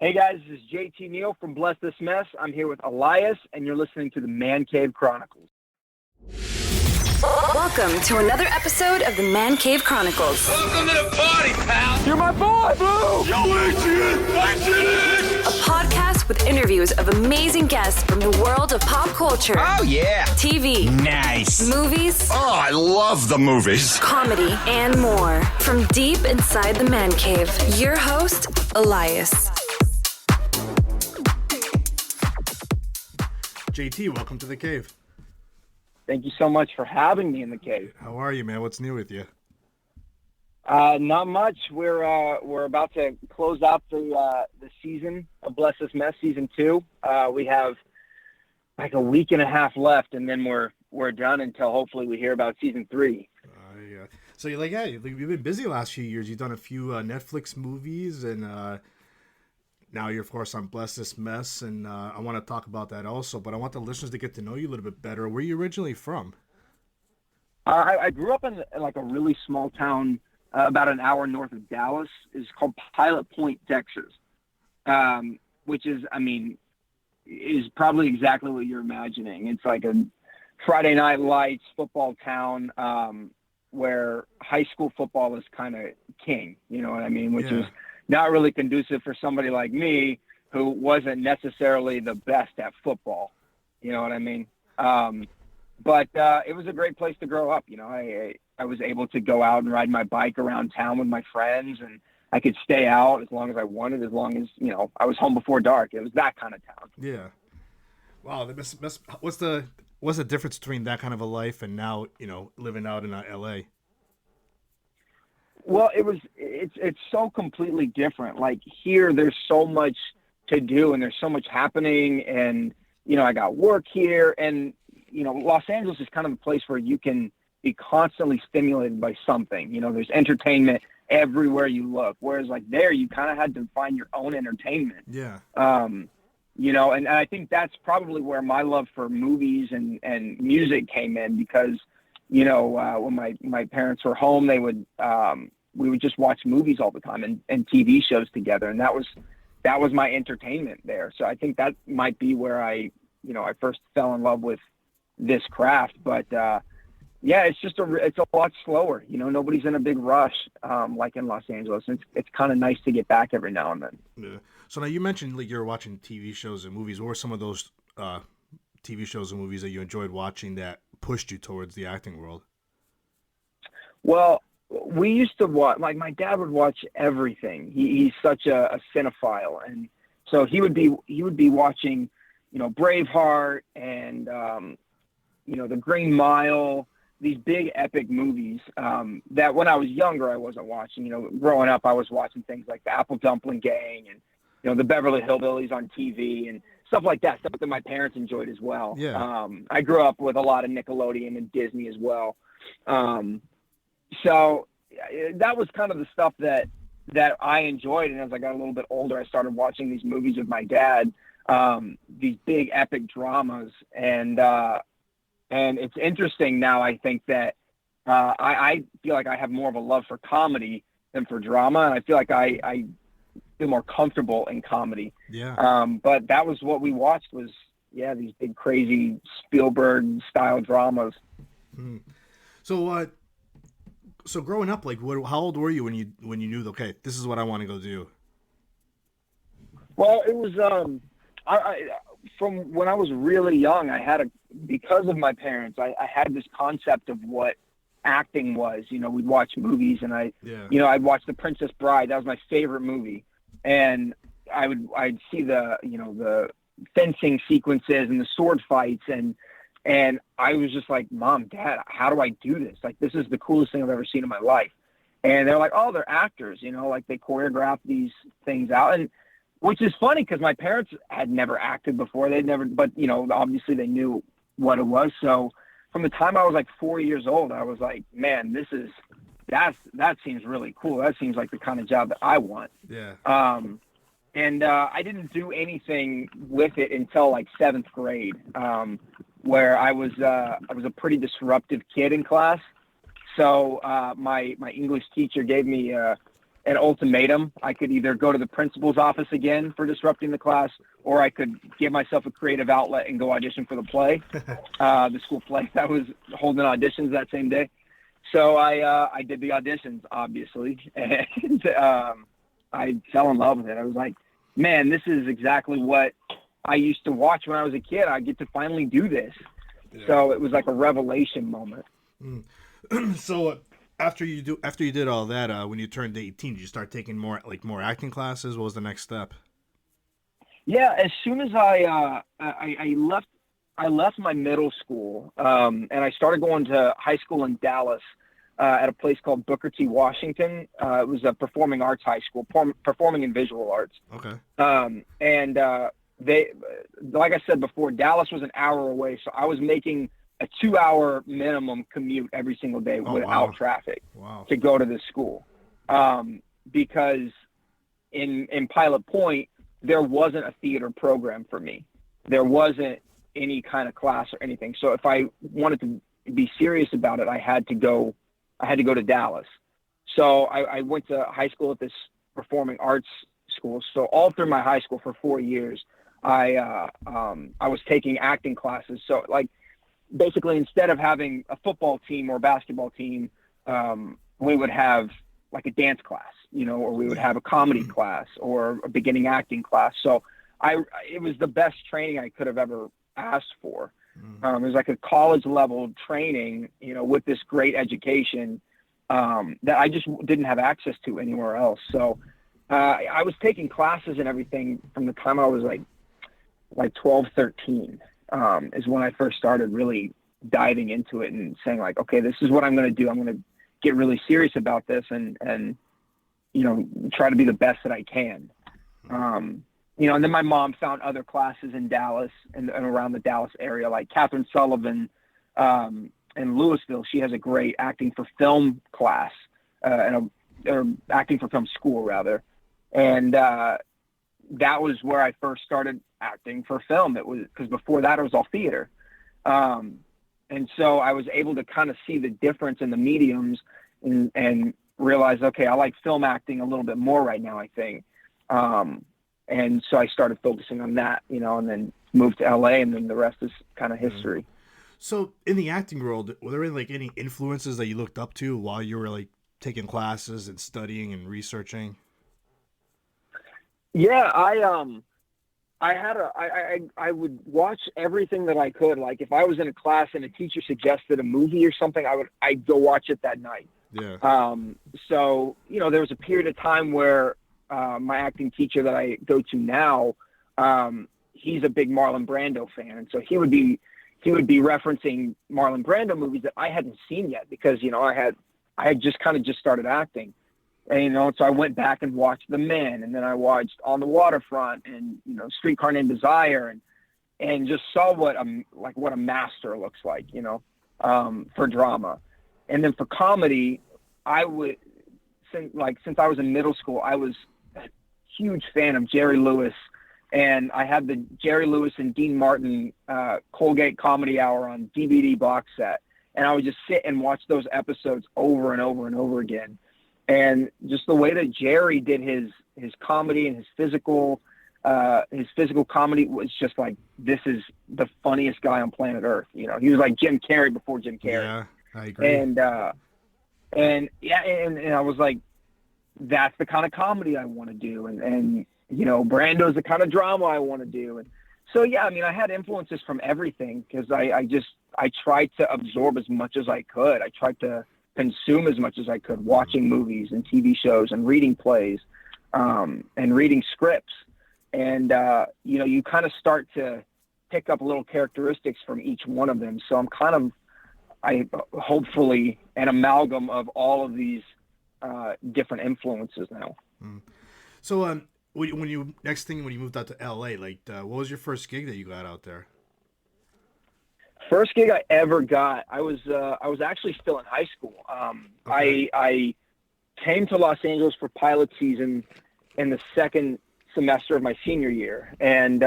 Hey guys, this is JT Neal from Bless This Mess. I'm here with Elias, and you're listening to the Man Cave Chronicles. Welcome to another episode of the Man Cave Chronicles. Welcome to the party, pal! You're my boy, Blue! Yo, Adrian! A podcast with interviews of amazing guests from the world of pop culture. Oh, yeah! TV. Nice! Movies. Oh, I love the movies! Comedy and more. From deep inside the Man Cave, your host, Elias. JT, welcome to the cave. Thank you so much for having me in the cave. How are you, man? What's new with you? Not much. We're about to close out the season of Bless This Mess, season 2. We have like a week and a half left, and then we're done until hopefully we hear about season 3. Yeah. So you're like, yeah, you've been busy the last few years. You've done a few Netflix movies, and now you're, of course, on Bless This Mess, and I want to talk about that also, but I want the listeners to get to know you a little bit better. Where are you originally from? I grew up in like a really small town about an hour north of Dallas. It's called Pilot Point, Texas, which is probably exactly what you're imagining. It's like a Friday Night Lights football town where high school football is kind of king, you know what I mean, which is not really conducive for somebody like me who wasn't necessarily the best at football. You know what I mean? But it was a great place to grow up. You know, I was able to go out and ride my bike around town with my friends, and I could stay out as long as I wanted, as long as, you know, I was home before dark. It was that kind of town. Yeah. Wow. What's the difference between that kind of a life and now, you know, living out in L.A.? Well, it's so completely different. Like here, there's so much to do and there's so much happening, and, you know, I got work here, and, you know, Los Angeles is kind of a place where you can be constantly stimulated by something. You know, there's entertainment everywhere you look. Whereas like there, you kind of had to find your own entertainment. Yeah. You know, and I think that's probably where my love for movies and music came in, because, you know, when my parents were home, they would, we would just watch movies all the time and TV shows together. And that was my entertainment there. So I think that might be where I first fell in love with this craft. But, yeah, it's a lot slower. You know, nobody's in a big rush, like in Los Angeles. It's kind of nice to get back every now and then. Yeah. So now you mentioned like you're watching TV shows and movies. What were some of those TV shows and movies that you enjoyed watching that pushed you towards the acting world? Well, we used to watch, like my dad would watch everything. He's such a cinephile. And so he would be watching, you know, Braveheart and, you know, The Green Mile, these big epic movies that when I was younger, I wasn't watching. You know, growing up, I was watching things like the Apple Dumpling Gang and, you know, the Beverly Hillbillies on TV and stuff like that, stuff that my parents enjoyed as well. Yeah. I grew up with a lot of Nickelodeon and Disney as well. So that was kind of the stuff that I enjoyed. And as I got a little bit older, I started watching these movies with my dad, these big epic dramas. And it's interesting now, I think that I feel like I have more of a love for comedy than for drama. And I feel like I feel more comfortable in comedy. Yeah. But that was what we watched was, these big, crazy Spielberg style dramas. Mm. So growing up, like, how old were you when you knew, okay, this is what I want to go do? Well, it was, I from when I was really young, because of my parents, I had this concept of what acting was. You know, we'd watch movies and I'd watch The Princess Bride. That was my favorite movie. And I'd see the fencing sequences and the sword fights. And I was just like, Mom, Dad, how do I do this? Like, this is the coolest thing I've ever seen in my life. And they're like, oh, they're actors, you know, like they choreograph these things out. And which is funny because my parents had never acted before. But, you know, obviously they knew what it was. So from the time I was like 4 years old, I was like, man, that seems really cool. That seems like the kind of job that I want. Yeah. And I didn't do anything with it until like 7th grade, where I was a pretty disruptive kid in class. So my English teacher gave me an ultimatum. I could either go to the principal's office again for disrupting the class, or I could give myself a creative outlet and go audition for the play, the school play that was holding auditions that same day. So I did the auditions, obviously, and I fell in love with it. I was like, man, this is exactly what I used to watch when I was a kid. I get to finally do this. Yeah. So it was like a revelation moment. So after you did all that, when you turned 18, did you start taking more acting classes? What was the next step? Yeah, as soon as I left my middle school, and I started going to high school in Dallas at a place called Booker T. Washington. It was a performing arts high school, performing and visual arts. Okay. And they, like I said before, Dallas was an hour away, so I was making a 2-hour minimum commute every single day without traffic to go to this school. Because in Pilot Point, there wasn't a theater program for me. There wasn't any kind of class or anything. So if I wanted to be serious about it, I had to go to Dallas. So I went to high school at this performing arts school. So all through my high school for 4 years, I was taking acting classes. So like basically instead of having a football team or basketball team, we would have like a dance class, or we would have a comedy class or a beginning acting class. So it was the best training I could have ever asked for. It was like a college level training, with this great education that I just didn't have access to anywhere else. So I was taking classes and everything from the time I was like 12, 13 is when I first started really diving into it and saying like, okay, this is what I'm going to do. I'm going to get really serious about this and try to be the best that I can. And then my mom found other classes in Dallas and around the Dallas area, like Catherine Sullivan in Louisville. She has a great acting for film class or acting for film school rather. And that was where I first started acting for film. It was because before that it was all theater. And so I was able to kind of see the difference in the mediums and realize, okay, I like film acting a little bit more right now, I think. And so I started focusing on that, and then moved to LA, and then the rest is kind of history. So in the acting world, were there any influences that you looked up to while you were taking classes and studying and researching? Yeah, I would watch everything that I could. Like if I was in a class and a teacher suggested a movie or something, I'd go watch it that night. Yeah. So, there was a period of time where my acting teacher that I go to now, he's a big Marlon Brando fan. And so he would be referencing Marlon Brando movies that I hadn't seen yet because, I had just started acting. And, so I went back and watched The Men, and then I watched On the Waterfront and, Streetcar Named Desire and just saw what a master looks like, for drama. And then for comedy, since I was in middle school, I was a huge fan of Jerry Lewis, and I had the Jerry Lewis and Dean Martin Colgate Comedy Hour on DVD box set, and I would just sit and watch those episodes over and over and over again. And just the way that Jerry did his comedy and his physical comedy was just like, this is the funniest guy on planet Earth. He was like Jim Carrey before Jim Carrey. Yeah, I agree. And I was like, that's the kind of comedy I want to do. And Brando's the kind of drama I want to do. And so, yeah, I had influences from everything because I tried to absorb as much as I could. I tried to consume as much as I could, watching movies and TV shows and reading plays and reading scripts. And, you kind of start to pick up little characteristics from each one of them. So I'm hopefully an amalgam of all of these different influences now. So when you moved out to LA, what was your first gig that you got out there? First gig I ever got, I was actually still in high school. Okay. I came to Los Angeles for pilot season in the second semester of my senior year, and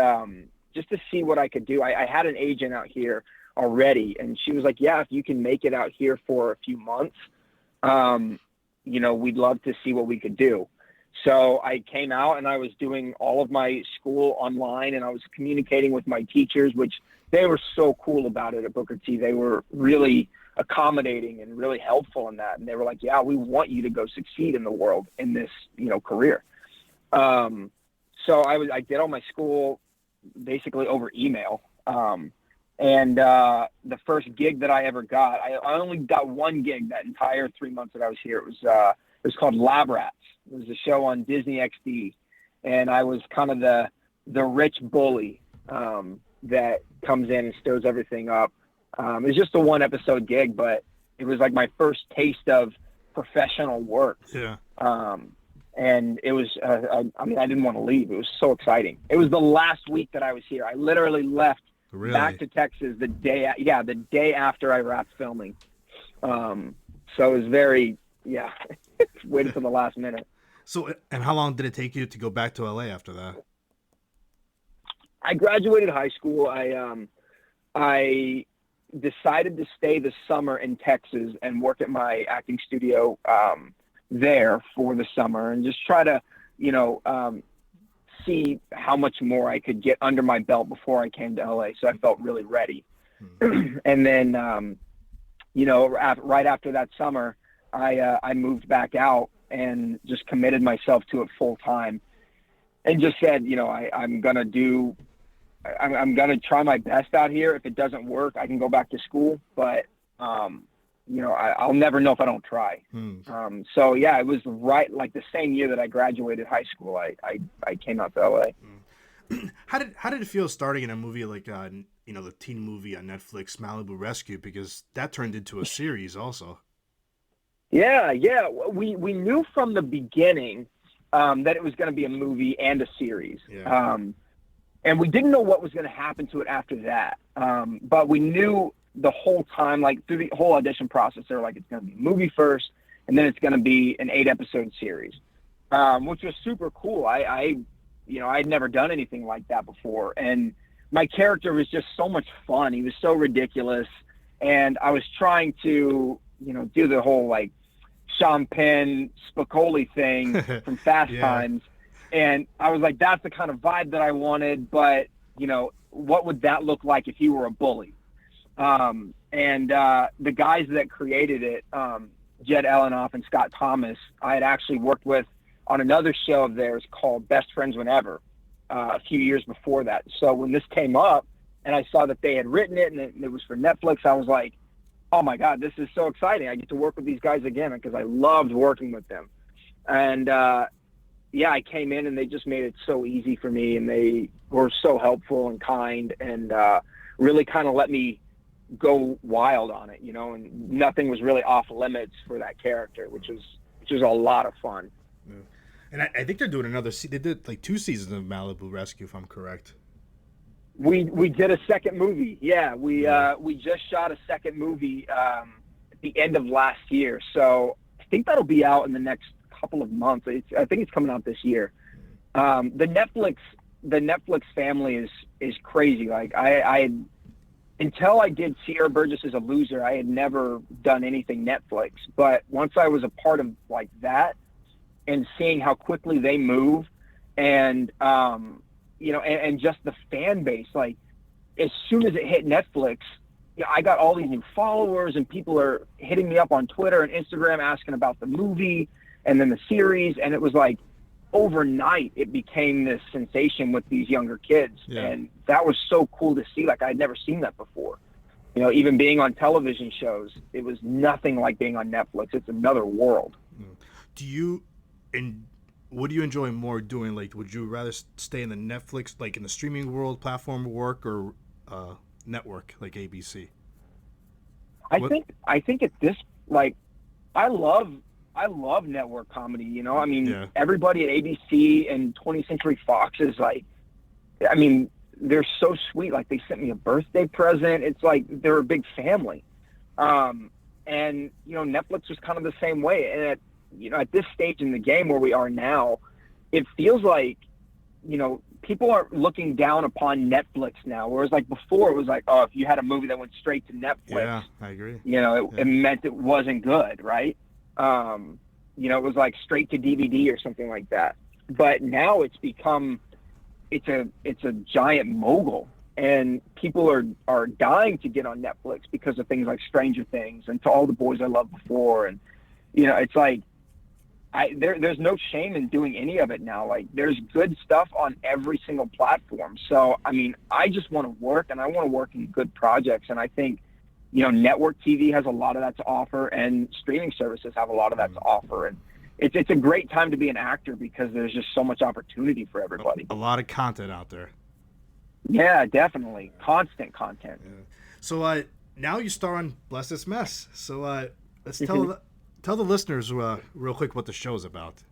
just to see what I could do. I had an agent out here already, and she was like, yeah, if you can make it out here for a few months, we'd love to see what we could do. So I came out and I was doing all of my school online, and I was communicating with my teachers, which they were so cool about it at Booker T. They were really accommodating and really helpful in that. And they were like, yeah, we want you to go succeed in the world in this, career. So I did all my school basically over email. And the first gig that I ever got, I only got one gig that entire 3 months that I was here. It was called Lab Rats. It was a show on Disney XD, and I was kind of the rich bully that comes in and stirs everything up. It was just a 1-episode gig, but it was like my first taste of professional work. Yeah. And it was, I didn't want to leave. It was so exciting. It was the last week that I was here. I literally left back to Texas the day after I wrapped filming. So it was very, waiting for the last minute. So, and how long did it take you to go back to LA after that? I graduated high school. I decided to stay the summer in Texas and work at my acting studio there for the summer and just try to, see how much more I could get under my belt before I came to LA. So I felt really ready. And then, right after that summer, I moved back out and just committed myself to it full time and just said, I'm going to try my best out here. If it doesn't work, I can go back to school, but, I'll never know if I don't try. So yeah, it was right. Like the same year that I graduated high school, I came out to LA. How did it feel starting in a movie like, the teen movie on Netflix, Malibu Rescue, because that turned into a series also. Yeah. We knew from the beginning that it was going to be a movie and a series. Yeah. And we didn't know what was going to happen to it after that. But we knew the whole time, like through the whole audition process, they're like, it's going to be a movie first, and then it's going to be an 8-episode series, which was super cool. I'd never done anything like that before. And my character was just so much fun. He was so ridiculous. And I was trying to, do the whole like Sean Penn Spicoli thing from Fast Times. And I was like, that's the kind of vibe that I wanted. But, what would that look like if you were a bully? And the guys that created it, Jed Elenoff and Scott Thomas, I had actually worked with on another show of theirs called Best Friends Whenever a few years before that. So when this came up and I saw that they had written it and it was for Netflix, I was like, oh my God, this is so exciting. I get to work with these guys again because I loved working with them. And I came in and they just made it so easy for me, and they were so helpful and kind and really kind of let me go wild on it, and nothing was really off limits for that character, which was a lot of fun. Yeah. And I think they're doing they did like 2 seasons of Malibu Rescue, if I'm correct. We did a second movie. Yeah. We just shot a second movie at the end of last year. So I think that'll be out in the next couple of months. I think it's coming out this year. The Netflix family is crazy. Like until I did Sierra Burgess is a Loser, I had never done anything Netflix. But once I was a part of like that and seeing how quickly they move and, and just the fan base, like as soon as it hit Netflix, I got all these new followers and people are hitting me up on Twitter and Instagram asking about the movie and then the series. And it was like, overnight it became this sensation with these younger kids. And that was so cool to see. Like I'd never seen that before, even being on television shows, it was nothing like being on Netflix. It's another world. What do you enjoy more doing? Like, would you rather stay in the Netflix, like in the streaming world platform work, or network like ABC? I think at this, like, I love network comedy, Everybody at ABC and 20th Century Fox is like, they're so sweet. Like they sent me a birthday present. It's like, they're a big family. And, Netflix was kind of the same way. And at this stage in the game where we are now, it feels like, people are looking down upon Netflix now. Whereas like before it was like, oh, if you had a movie that went straight to Netflix, yeah, I agree. It meant it wasn't good. Right. You know, it was like straight to DVD or something like that. But now it's a giant mogul, and people are dying to get on Netflix because of things like Stranger Things and To All the Boys I Loved Before. And, you know, it's like, there's no shame in doing any of it now. Like, there's good stuff on every single platform. So, I mean, I just want to work, and I want to work in good projects. And I think, you know, network TV has a lot of that to offer, and streaming services have a lot of that to offer. And it's a great time to be an actor because there's just so much opportunity for everybody. A lot of content out there. Yeah, definitely. Constant content. Yeah. So now you star on Bless This Mess. So let's tell the listeners real quick what the show's about.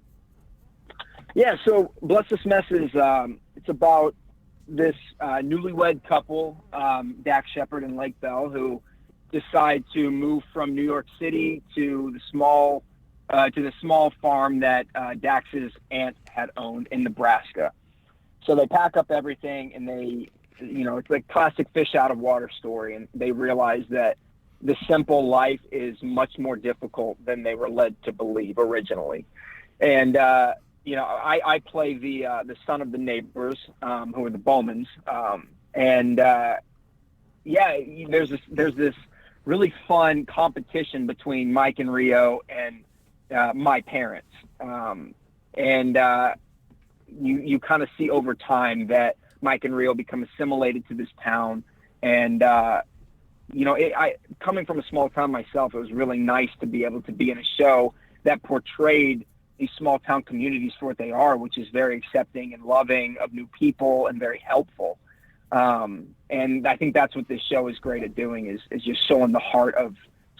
Yeah, so Bless This Mess is it's about this newlywed couple, Dax Shepard and Bell, who decide to move from New York City to the small farm that Dax's aunt had owned in Nebraska. So they pack up everything, and they, you know, it's like classic fish out of water story, and they realize that the simple life is much more difficult than they were led to believe originally. And you know, I play the son of the neighbors, who are the Bowmans, and yeah, there's this really fun competition between Mike and Rio and my parents, and you kind of see over time that Mike and Rio become assimilated to this town. And you know, coming from a small town myself, it was really nice to be able to be in a show that portrayed these small town communities for what they are, which is very accepting and loving of new people and very helpful. And I think that's what this show is great at doing, is just showing the heart of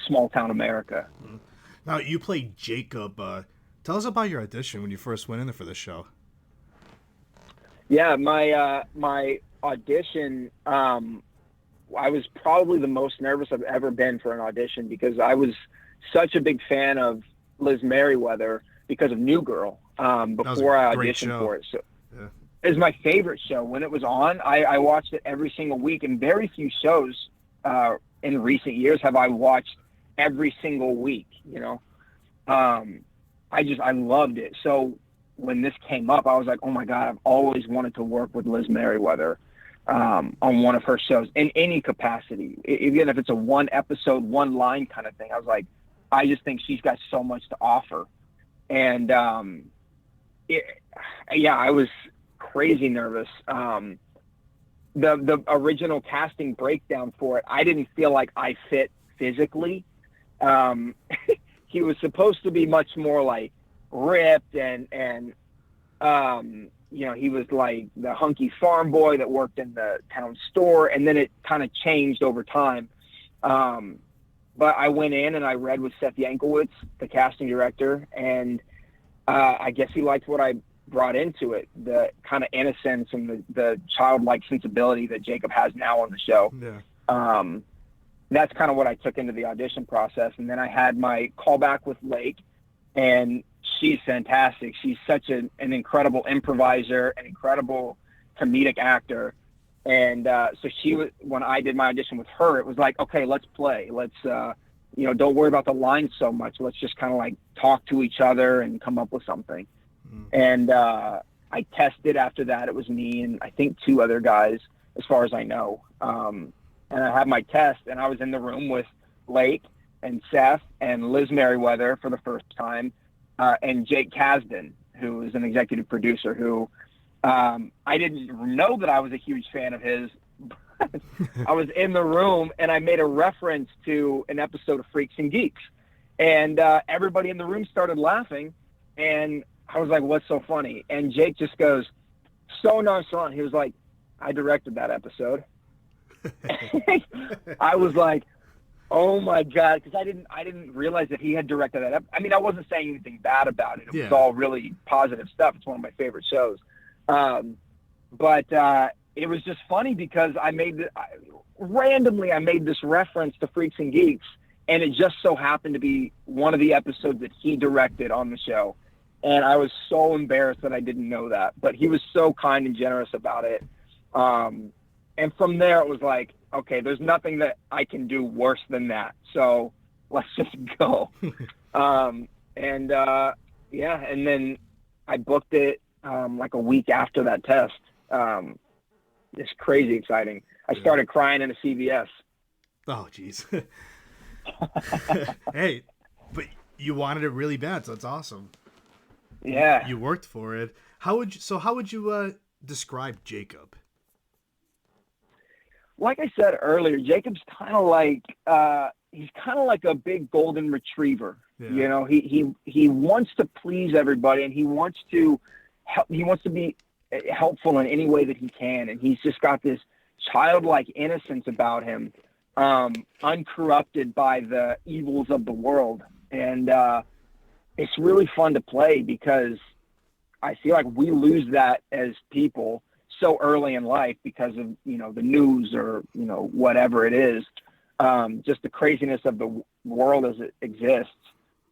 small town America. Now, you played Jacob. Tell us about your audition when you first went in there for the show. Yeah, my audition, I was probably the most nervous I've ever been for an audition, because I was such a big fan of Liz Meriwether because of New Girl before I auditioned for it. So yeah. It was my favorite show. When it was on, I watched it every single week, and very few shows in recent years have I watched every single week, you know. I loved it. So when this came up, I was like, oh my God, I've always wanted to work with Liz Meriwether on one of her shows in any capacity, even if it's a one episode, one line kind of thing. I was like, I just think she's got so much to offer. And I was crazy nervous. The original casting breakdown for it, I didn't feel like I fit physically. He was supposed to be much more like ripped and you know, he was like the hunky farm boy that worked in the town store, and then it kind of changed over time. But I went in and I read with Seth Yanklowitz, the casting director, and I guess he liked what I brought into it, the kind of innocence and the childlike sensibility that Jacob has now on the show. Yeah. That's kind of what I took into the audition process. And then I had my callback with Lake, and she's fantastic. She's such an incredible improviser, an incredible comedic actor. And so she was, when I did my audition with her, it was like, okay, let's play. Let's, you know, don't worry about the lines so much. Let's just kind of like talk to each other and come up with something. And I tested after that. It was me and I think two other guys, as far as I know. And I had my test, and I was in the room with Lake and Seth and Liz Meriwether for the first time, and Jake Kasdan, who is an executive producer, who I didn't know that I was a huge fan of his. I was in the room, and I made a reference to an episode of Freaks and Geeks, and everybody in the room started laughing, and I was like, what's so funny? And Jake just goes, so nonchalant. He was like, I directed that episode. I was like, oh my God, because I didn't realize that he had directed that. I mean, I wasn't saying anything bad about it. It was all really positive stuff. It's one of my favorite shows. But it was just funny because I made this reference to Freaks and Geeks, and it just so happened to be one of the episodes that he directed on the show. And I was so embarrassed that I didn't know that, but he was so kind and generous about it. And from there, it was like, okay, there's nothing that I can do worse than that. So let's just go. And and then I booked it like a week after that test. It's crazy exciting. I started crying in a CVS. Oh, jeez. Hey, but you wanted it really bad, so it's awesome. Yeah. You worked for it. How would you describe Jacob? Like I said earlier, Jacob's kind of like he's kind of like a big golden retriever. Yeah. You know, he wants to please everybody, and he wants to be helpful in any way that he can, and he's just got this childlike innocence about him, uncorrupted by the evils of the world. And it's really fun to play because I feel like we lose that as people so early in life because of, the news or, whatever it is, just the craziness of the world as it exists.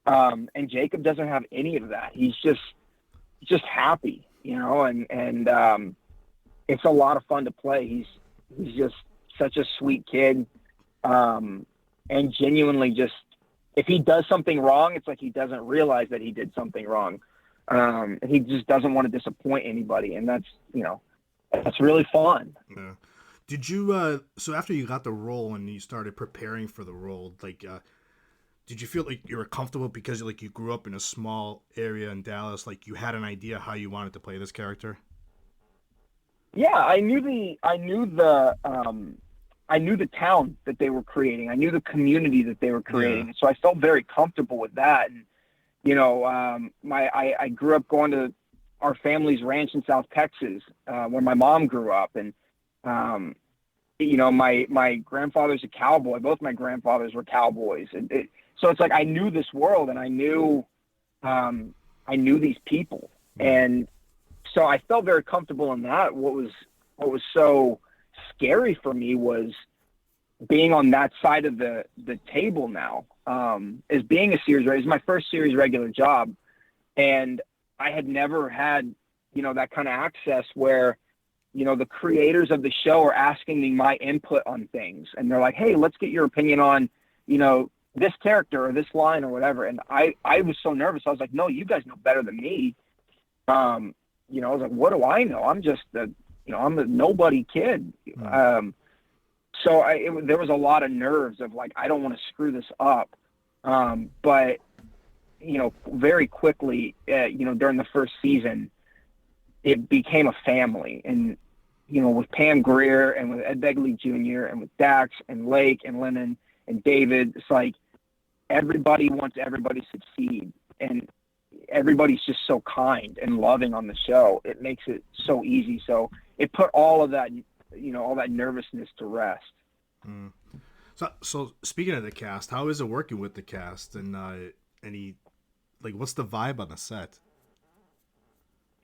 And Jacob doesn't have any of that. He's just happy, and it's a lot of fun to play. He's just such a sweet kid. And genuinely just, if he does something wrong, it's like he doesn't realize that he did something wrong. And he just doesn't want to disappoint anybody. And that's really fun. Yeah. Did you, so after you got the role and you started preparing for the role, like, did you feel like you were comfortable because like you grew up in a small area in Dallas, like you had an idea how you wanted to play this character? Yeah, I knew the town that they were creating. I knew the community that they were creating. Yeah. So I felt very comfortable with that. And, I grew up going to our family's ranch in South Texas, where my mom grew up. And, my grandfather's a cowboy. Both my grandfathers were cowboys. So it's like, I knew this world and I knew these people. And so I felt very comfortable in that. What was so scary for me was being on that side of the table now, as being a series regular. It was my first series regular job. And I had never had, that kind of access where, the creators of the show are asking me my input on things. And they're like, hey, let's get your opinion on, this character or this line or whatever. And I was so nervous. I was like, no, you guys know better than me. I was like, what do I know? I'm just I'm a nobody kid. So there was a lot of nerves of like, I don't want to screw this up. But, very quickly, during the first season, it became a family. And, with Pam Grier and with Ed Begley Jr. and with Dax and Lake and Lennon and David, it's like everybody wants everybody to succeed. And everybody's just so kind and loving on the show. It makes it so easy. So it put all of that, all that nervousness to rest. Mm. So speaking of the cast, how is it working with the cast and what's the vibe on the set?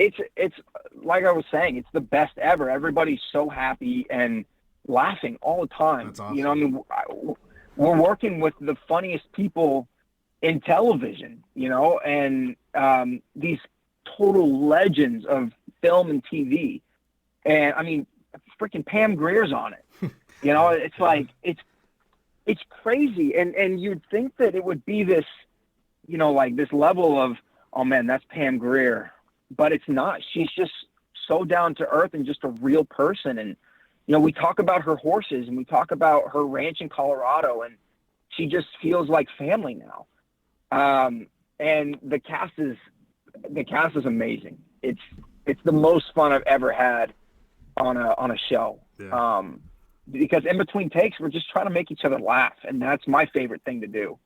It's like I was saying, it's the best ever. Everybody's so happy and laughing all the time. That's awesome. We're working with the funniest people in television, and these total legends of film and TV. And freaking Pam Grier's on it. It's like, it's crazy. And you'd think that it would be this, like this level of, oh man, that's Pam Grier, but it's not. She's just so down to earth and just a real person. And, we talk about her horses and we talk about her ranch in Colorado, and she just feels like family now. And the cast is amazing. It's the most fun I've ever had on a show. Yeah. Because in between takes, we're just trying to make each other laugh, and that's my favorite thing to do.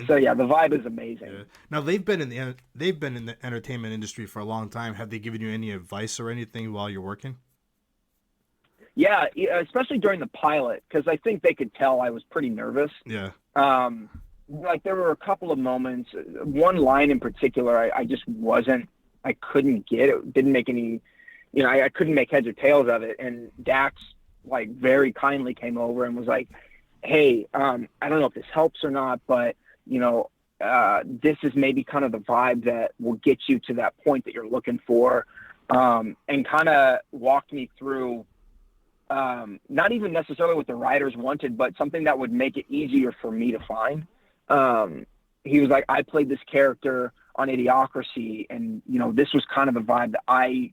So yeah, the vibe is amazing. Yeah. Now they've been in the entertainment industry for a long time. Have they given you any advice or anything while you're working? Yeah, especially during the pilot, because I think they could tell I was pretty nervous. Yeah. Like there were a couple of moments, one line in particular, I couldn't get it. Didn't make any, I couldn't make heads or tails of it. And Dax like very kindly came over and was like, hey, I don't know if this helps or not, but this is maybe kind of the vibe that will get you to that point that you're looking for. And kind of walked me through, not even necessarily what the writers wanted, but something that would make it easier for me to find. he was like, I played this character on Idiocracy, and this was kind of the vibe that I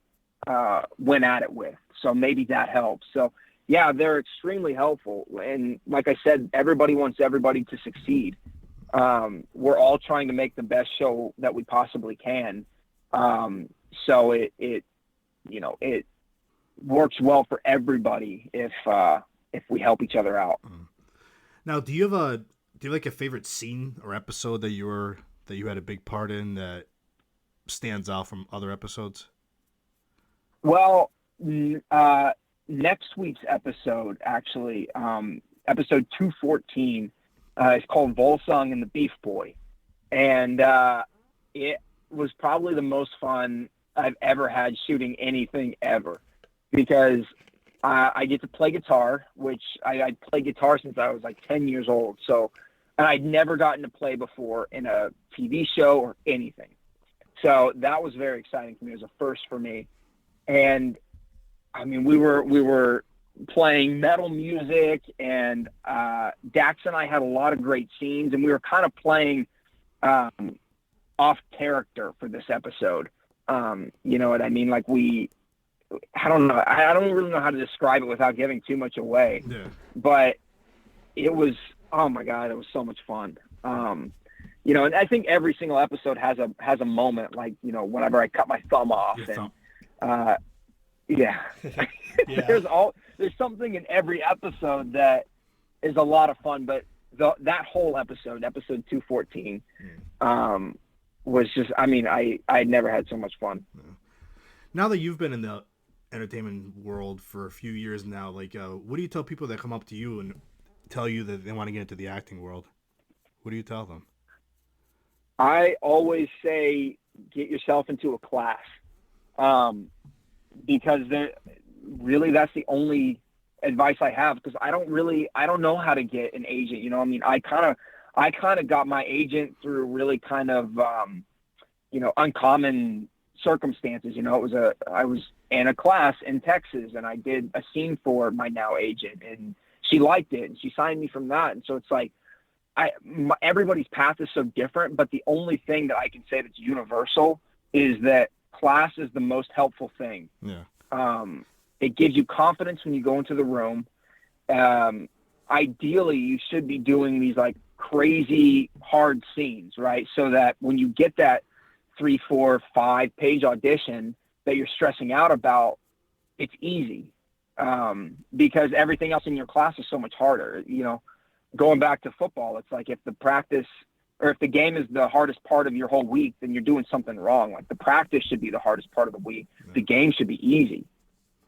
went at it with. So maybe that helps. So yeah, they're extremely helpful. And like I said, everybody wants everybody to succeed. We're all trying to make the best show that we possibly can. So it works well for everybody if we help each other out. Now, do you have like a favorite scene or episode that you had a big part in that stands out from other episodes? Well, next week's episode, actually, episode 214, is called Volsung and the Beef Boy. And it was probably the most fun I've ever had shooting anything ever, because I get to play guitar, which I played guitar since I was like 10 years old. So, and I'd never gotten to play before in a TV show or anything. So that was very exciting for me. It was a first for me. And I mean, we were playing metal music, and Dax and I had a lot of great scenes, and we were kind of playing off character for this episode. You know what I mean? Like I don't know. I don't really know how to describe it without giving too much away. Yeah. But it was, oh my God, it was so much fun. And I think every single episode has a moment, like, whenever I cut my thumb off. Yeah. There's something in every episode that is a lot of fun, but that whole episode 214, was just, I mean, I never had so much fun. Now that you've been in the entertainment world for a few years now, like, what do you tell people that come up to you and tell you that they want to get into the acting world? What do you tell them? I always say, get yourself into a class. Because really that's the only advice I have, because I don't know how to get an agent. I mean, I kind of got my agent through really kind of, uncommon circumstances. I was in a class in Texas, and I did a scene for my now agent, and she liked it, and she signed me from that. And so it's like, everybody's path is so different, but the only thing that I can say that's universal is that class is the most helpful thing. Yeah. It gives you confidence when you go into the room. Ideally, you should be doing these like crazy hard scenes, right? So that when you get that 3, 4, 5 page audition that you're stressing out about, it's easy. Because everything else in your class is so much harder. Going back to football, it's like if the practice or if the game is the hardest part of your whole week, then you're doing something wrong. Like the practice should be the hardest part of the week. Yeah. The game should be easy.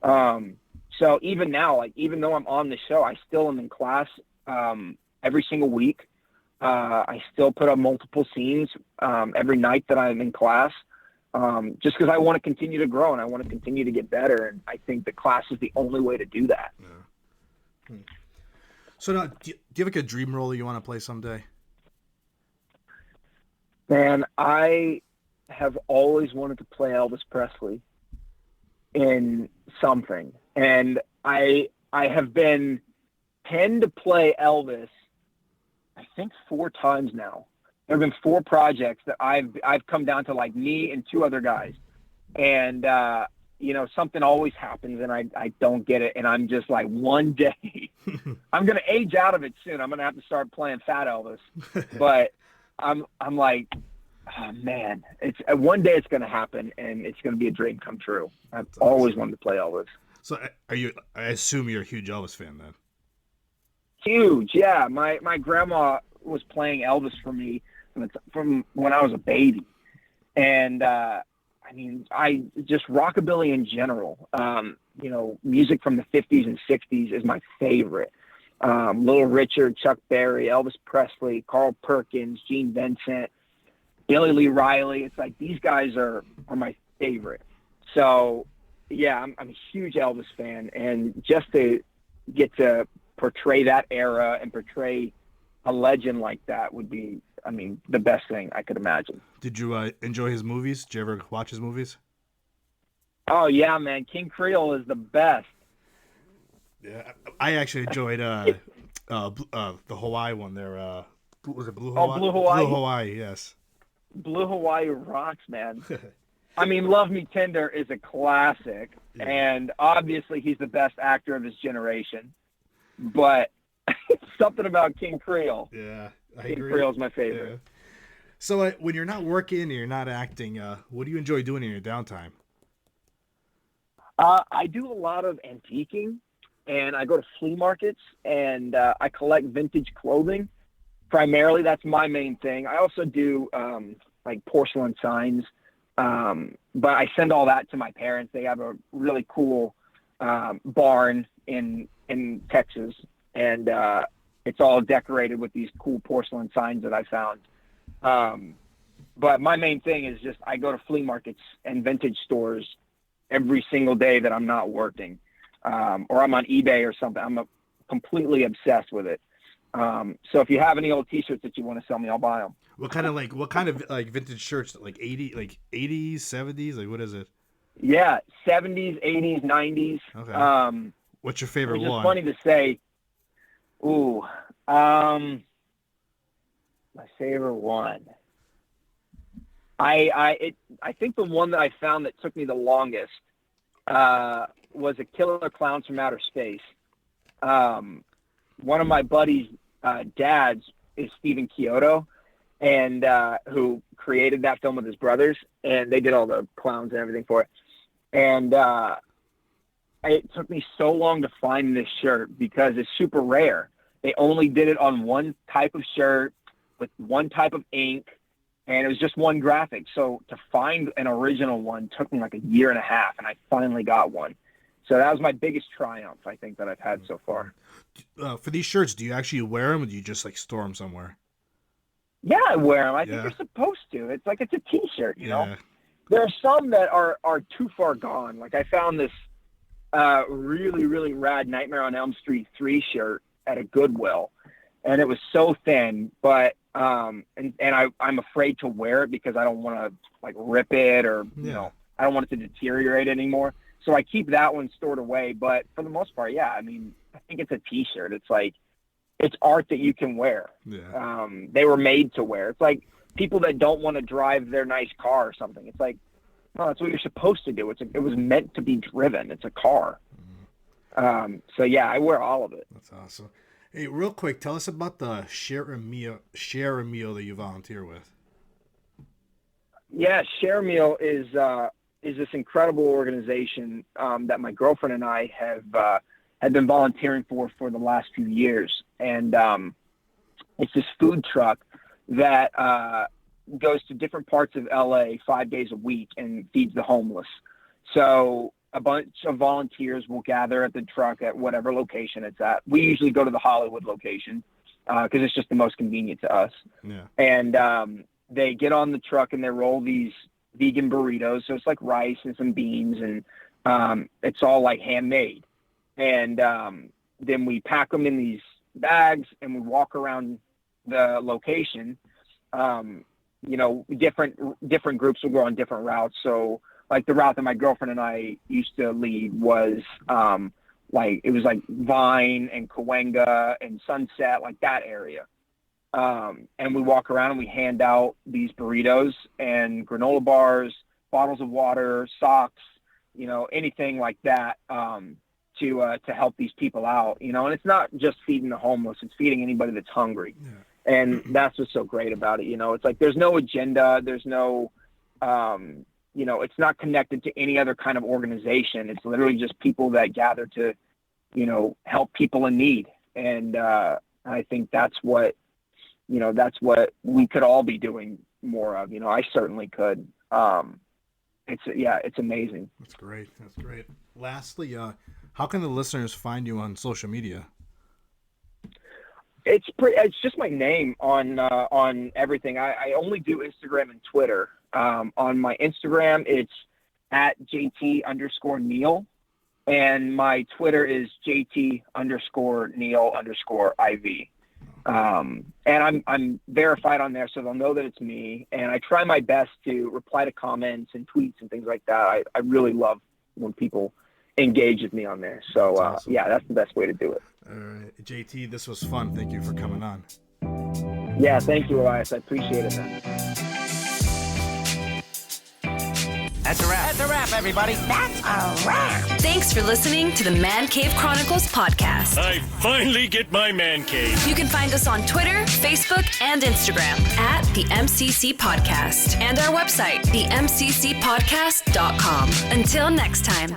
So even now, like, even though I'm on the show, I still am in class, every single week. I still put up multiple scenes, every night that I'm in class, just because I want to continue to grow and I want to continue to get better. And I think the class is the only way to do that. Yeah. So now, do you have like a dream role that you want to play someday? Man, I have always wanted to play Elvis Presley in something. And I have been penned to play Elvis, I think 4 times now. There have been 4 projects that I've come down to, like me and 2 other guys. And, something always happens and I don't get it. And I'm just like, one day I'm going to age out of it soon. I'm going to have to start playing Fat Elvis. But I'm like, oh man, one day it's going to happen and it's going to be a dream come true. I've always wanted to play Elvis. So I assume you're a huge Elvis fan then. Huge. Yeah. My grandma was playing Elvis for me from when I was a baby. And, I just rockabilly in general, music from the 50s and 60s is my favorite. Little Richard, Chuck Berry, Elvis Presley, Carl Perkins, Gene Vincent, Billy Lee Riley. It's like these guys are my favorite. So, yeah, I'm a huge Elvis fan. And just to get to portray that era and portray a legend like that would be, the best thing I could imagine. Did you enjoy his movies? Did you ever watch his movies? Oh, yeah, man. King Creole is the best. Yeah, I actually enjoyed the Hawaii one there, Was it Blue Oh, Hawaii? Blue Hawaii. Blue Hawaii, yes. Blue Hawaii rocks, man. I mean, Love Me Tender is a classic, and obviously he's the best actor of his generation. But something about King Creole. Yeah, I King agree. Creole's my favorite. Yeah. So when you're not working and you're not acting, what do you enjoy doing in your downtime? I do a lot of antiquing, and I go to flea markets, and I collect vintage clothing. Primarily, that's my main thing. I also do like porcelain signs, but I send all that to my parents. They have a really cool barn in Texas, and it's all decorated with these cool porcelain signs that I found. But my main thing is just I go to flea markets and vintage stores every single day that I'm not working, or I'm on eBay or something. I'm completely obsessed with it. So if you have any old T-shirts that you want to sell me, I'll buy them. What kind of vintage shirts? Like 80s, 70s? Like what is it? Yeah, 70s, 80s, 90s. Okay. What's your favorite one? It's funny to say. Ooh, my favorite one. I think the one that I found that took me the longest was a Killer Clowns from Outer Space. One of my buddies' dads is Stephen Chiodo, and who created that film with his brothers, and they did all the clowns and everything for it. And it took me so long to find this shirt because it's super rare. They only did it on one type of shirt with one type of ink, and it was just one graphic. So to find an original one took me like a year and a half, and I finally got one. So that was my biggest triumph, I think, that I've had so far. For these shirts, do you actually wear them, or do you just like store them somewhere? Yeah, I wear them. I think you're supposed to. It's like it's a T-shirt, you know? There are some that are too far gone. Like I found this really, really rad Nightmare on Elm Street 3 shirt at a Goodwill, and it was so thin, but I'm afraid to wear it because I don't want to like rip it or you know, I don't want it to deteriorate anymore. So I keep that one stored away. But for the most part, yeah, I mean, I think it's a T-shirt. It's like it's art that you can wear. Yeah. They were made to wear. It's like people that don't want to drive their nice car or something. It's like, no, that's what you're supposed to do. It was meant to be driven. It's a car. So yeah, I wear all of it. That's awesome. Hey, real quick, tell us about the Share a Meal that you volunteer with. Yeah, Share a Meal is this incredible organization that my girlfriend and I have been volunteering for the last few years, and it's this food truck that goes to different parts of LA 5 days a week and feeds the homeless. So a bunch of volunteers will gather at the truck at whatever location it's at. We usually go to the Hollywood location because it's just the most convenient to us. Yeah. And they get on the truck and they roll these vegan burritos. So it's like rice and some beans, and it's all like handmade. And then we pack them in these bags and we walk around the location. You know, different groups will go on different routes. So like the route that my girlfriend and I used to lead was it was like Vine and Cahuenga and Sunset, like that area. And we walk around and we hand out these burritos and granola bars, bottles of water, socks, you know, anything like that to help these people out, you know. And it's not just feeding the homeless, it's feeding anybody that's hungry. Yeah. And that's what's so great about it. You know, it's like, there's no agenda. There's no, you know, it's not connected to any other kind of organization. It's literally just people that gather to, you know, help people in need. And I think that's what we could all be doing more of. You know, I certainly could. It's amazing. That's great. That's great. Lastly, how can the listeners find you on social media? It's just my name on everything. I only do Instagram and Twitter. On my Instagram, it's at JT_Neal, and my Twitter is JT_Neal_IV. And I'm verified on there, so they'll know that it's me. And I try my best to reply to comments and tweets and things like that. I really love when people engage with me on there. So awesome. Yeah, that's the best way to do it. All right, JT, this was fun. Thank you for coming on. Yeah, thank you, Elias. I appreciate it, man. That's a wrap. That's a wrap, everybody. That's a wrap. Thanks for listening to the Man Cave Chronicles podcast. I finally get my man cave. You can find us on Twitter, Facebook, and Instagram at the MCC Podcast and our website, themccpodcast.com. Until next time.